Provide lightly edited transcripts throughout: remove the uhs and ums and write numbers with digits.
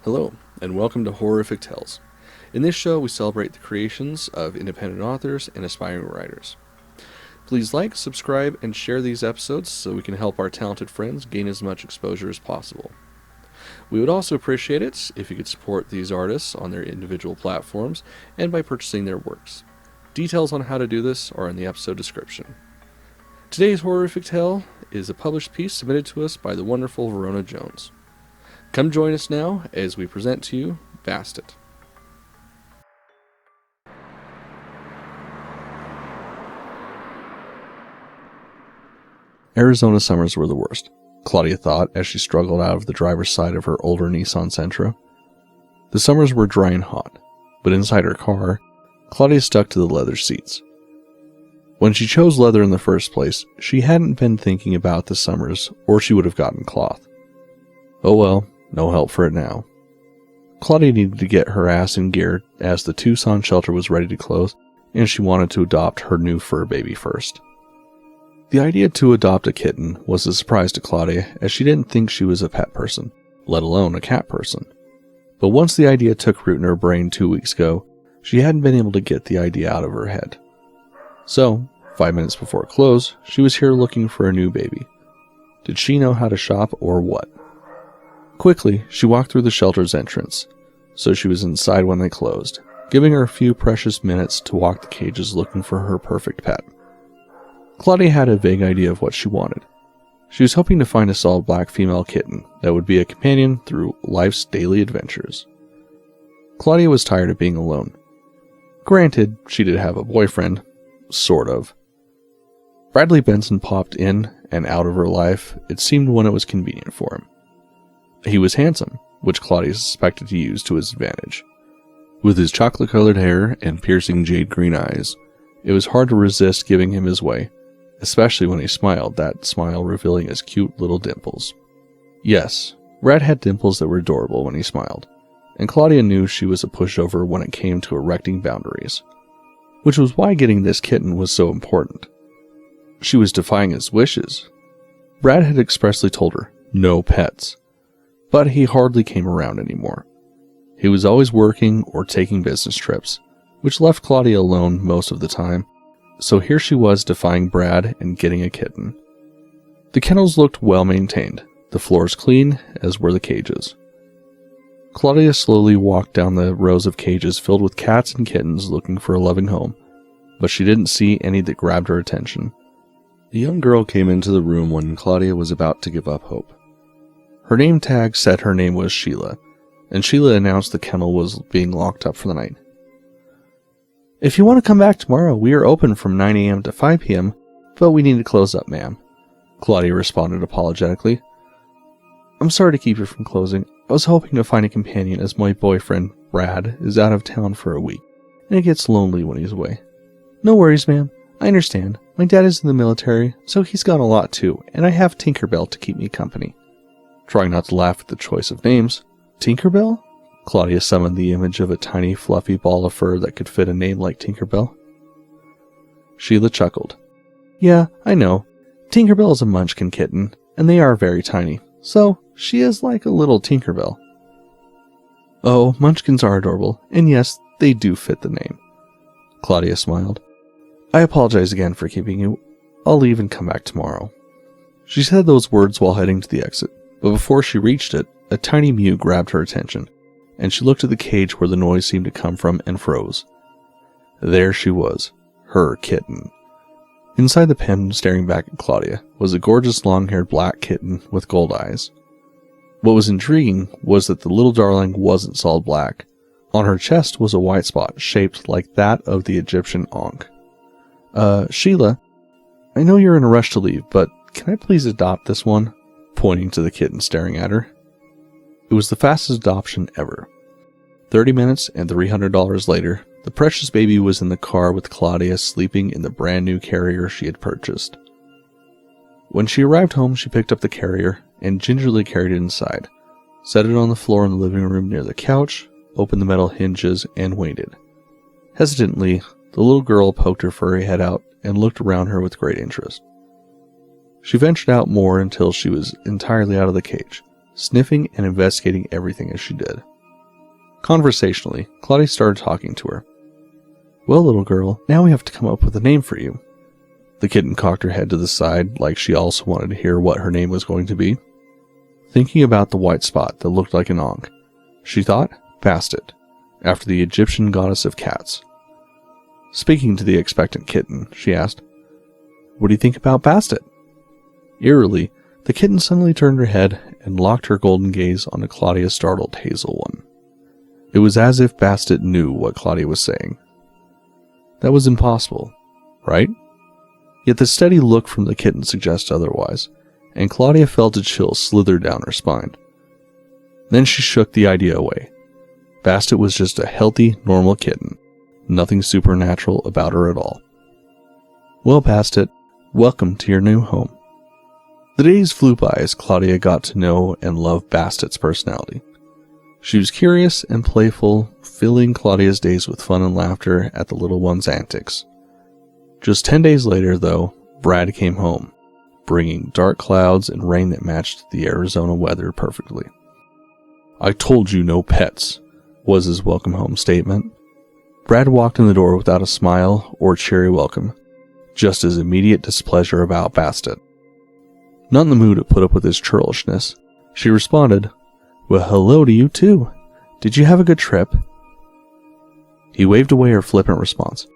Hello, and welcome to Horrific Tales. In this show, we celebrate the creations of independent authors and aspiring writers. Please like, subscribe, and share these episodes so we can help our talented friends gain as much exposure as possible. We would also appreciate it if you could support these artists on their individual platforms and by purchasing their works. Details on how to do this are in the episode description. Today's Horrific Tale is a published piece submitted to us by the wonderful Verona Jones. Come join us now as we present to you Bastet. Arizona summers were the worst, Claudia thought as she struggled out of the driver's side of her older Nissan Sentra. The summers were dry and hot, but inside her car, Claudia stuck to the leather seats. When she chose leather in the first place, she hadn't been thinking about the summers, or she would have gotten cloth. Oh well, no help for it now. Claudia needed to get her ass in gear as the Tucson shelter was ready to close, and she wanted to adopt her new fur baby first. The idea to adopt a kitten was a surprise to Claudia, as she didn't think she was a pet person, let alone a cat person. But once the idea took root in her brain 2 weeks ago, she hadn't been able to get the idea out of her head. So, 5 minutes before close, she was here looking for a new baby. Did she know how to shop or what? Quickly, she walked through the shelter's entrance, so she was inside when they closed, giving her a few precious minutes to walk the cages looking for her perfect pet. Claudia had a vague idea of what she wanted. She was hoping to find a solid black female kitten that would be a companion through life's daily adventures. Claudia was tired of being alone. Granted, she did have a boyfriend, sort of. Bradley Benson popped in and out of her life, it seemed, when it was convenient for him. He was handsome, which Claudia suspected to use to his advantage. With his chocolate-colored hair and piercing jade green eyes, it was hard to resist giving him his way, especially when he smiled, that smile revealing his cute little dimples. Yes, Brad had dimples that were adorable when he smiled, and Claudia knew she was a pushover when it came to erecting boundaries, which was why getting this kitten was so important. She was defying his wishes. Brad had expressly told her, no pets. But he hardly came around anymore. He was always working or taking business trips, which left Claudia alone most of the time, so here she was defying Brad and getting a kitten. The kennels looked well maintained, the floors clean, as were the cages. Claudia slowly walked down the rows of cages filled with cats and kittens looking for a loving home, but she didn't see any that grabbed her attention. A young girl came into the room when Claudia was about to give up hope. Her name tag said her name was Sheila, and Sheila announced the kennel was being locked up for the night. If you want to come back tomorrow, we are open from 9 a.m. to 5 p.m., but we need to close up, ma'am, Claudia responded apologetically. I'm sorry to keep you from closing. I was hoping to find a companion as my boyfriend, Brad, is out of town for a week, and it gets lonely when he's away. No worries, ma'am. I understand. My dad is in the military, so he's gone a lot too, and I have Tinkerbell to keep me company. Trying not to laugh at the choice of names, Tinkerbell? Claudia summoned the image of a tiny, fluffy ball of fur that could fit a name like Tinkerbell. Sheila chuckled. Yeah, I know. Tinkerbell is a munchkin kitten, and they are very tiny, so she is like a little Tinkerbell. Oh, munchkins are adorable, and yes, they do fit the name. Claudia smiled. I apologize again for keeping you. I'll leave and come back tomorrow. She said those words while heading to the exit. But before she reached it, a tiny mew grabbed her attention, and she looked at the cage where the noise seemed to come from and froze. There she was, her kitten. Inside the pen, staring back at Claudia, was a gorgeous long-haired black kitten with gold eyes. What was intriguing was that the little darling wasn't solid black. On her chest was a white spot shaped like that of the Egyptian Ankh. Sheila, I know you're in a rush to leave, but can I please adopt this one? Pointing to the kitten staring at her. It was the fastest adoption ever. 30 minutes and $300 later, the precious baby was in the car with Claudia sleeping in the brand new carrier she had purchased. When she arrived home, she picked up the carrier and gingerly carried it inside, set it on the floor in the living room near the couch, opened the metal hinges, and waited. Hesitantly, the little girl poked her furry head out and looked around her with great interest. She ventured out more until she was entirely out of the cage, sniffing and investigating everything as she did. Conversationally, Claudia started talking to her. Well, little girl, now we have to come up with a name for you. The kitten cocked her head to the side like she also wanted to hear what her name was going to be. Thinking about the white spot that looked like an ankh, she thought Bastet, after the Egyptian goddess of cats. Speaking to the expectant kitten, she asked, What do you think about Bastet? Eerily, the kitten suddenly turned her head and locked her golden gaze on Claudia's startled hazel one. It was as if Bastet knew what Claudia was saying. That was impossible, right? Yet the steady look from the kitten suggested otherwise, and Claudia felt a chill slither down her spine. Then she shook the idea away. Bastet was just a healthy, normal kitten. Nothing supernatural about her at all. Well, Bastet, welcome to your new home. The days flew by as Claudia got to know and love Bastet's personality. She was curious and playful, filling Claudia's days with fun and laughter at the little one's antics. Just 10 days later, though, Brad came home, bringing dark clouds and rain that matched the Arizona weather perfectly. I told you no pets, was his welcome home statement. Brad walked in the door without a smile or cheery welcome, just his immediate displeasure about Bastet. Not in the mood to put up with his churlishness, she responded, Well, hello to you too. Did you have a good trip? He waved away her flippant response.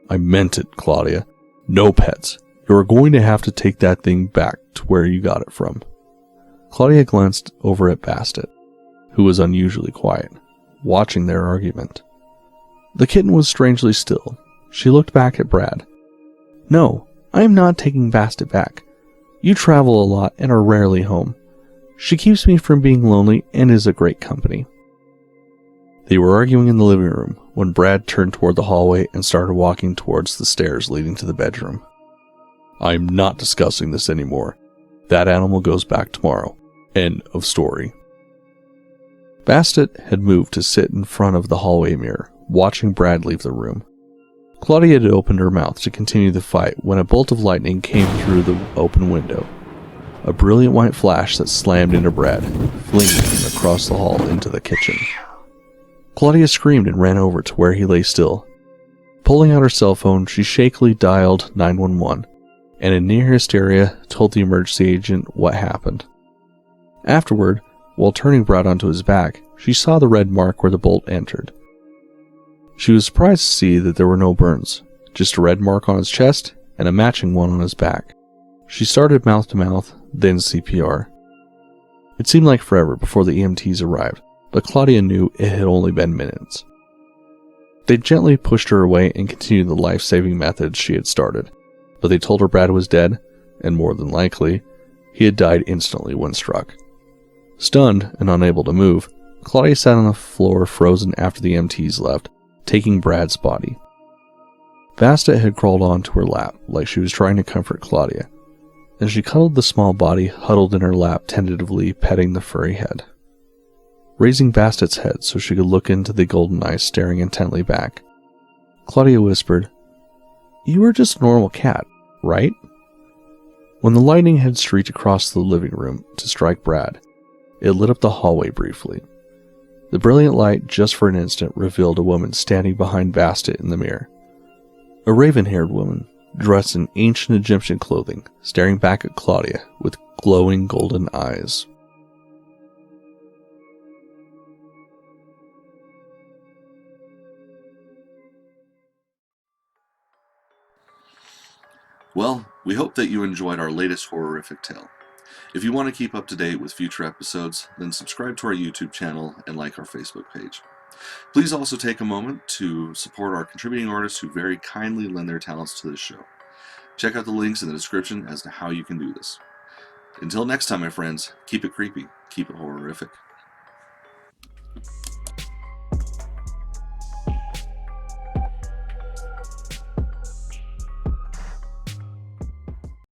I meant it, Claudia. No pets. You're going to have to take that thing back to where you got it from. Claudia glanced over at Bastet, who was unusually quiet, watching their argument. The kitten was strangely still. She looked back at Brad. No, I am not taking Bastet back. You travel a lot and are rarely home. She keeps me from being lonely and is a great company. They were arguing in the living room when Brad turned toward the hallway and started walking towards the stairs leading to the bedroom. I'm not discussing this anymore. That animal goes back tomorrow. End of story. Bastet had moved to sit in front of the hallway mirror, watching Brad leave the room. Claudia had opened her mouth to continue the fight when a bolt of lightning came through the open window. A brilliant white flash that slammed into Brad, flinging him across the hall into the kitchen. Claudia screamed and ran over to where he lay still. Pulling out her cell phone, she shakily dialed 911, and in near hysteria told the emergency agent what happened. Afterward, while turning Brad onto his back, she saw the red mark where the bolt entered. She was surprised to see that there were no burns, just a red mark on his chest and a matching one on his back. She started mouth-to-mouth, then CPR. It seemed like forever before the EMTs arrived, but Claudia knew it had only been minutes. They gently pushed her away and continued the life-saving methods she had started, but they told her Brad was dead, and more than likely, he had died instantly when struck. Stunned and unable to move, Claudia sat on the floor frozen after the EMTs left, taking Brad's body. Bastet had crawled onto her lap like she was trying to comfort Claudia, and she cuddled the small body huddled in her lap, tentatively petting the furry head. Raising Bastet's head so she could look into the golden eyes staring intently back, Claudia whispered, You were just a normal cat, right? When the lightning had streaked across the living room to strike Brad, it lit up the hallway briefly. The brilliant light, just for an instant, revealed a woman standing behind Bastet in the mirror. A raven-haired woman, dressed in ancient Egyptian clothing, staring back at Claudia with glowing golden eyes. Well, we hope that you enjoyed our latest horrific tale. If you want to keep up to date with future episodes, then subscribe to our YouTube channel and like our Facebook page. Please also take a moment to support our contributing artists who very kindly lend their talents to this show. Check out the links in the description as to how you can do this. Until next time, my friends, keep it creepy, keep it horrific.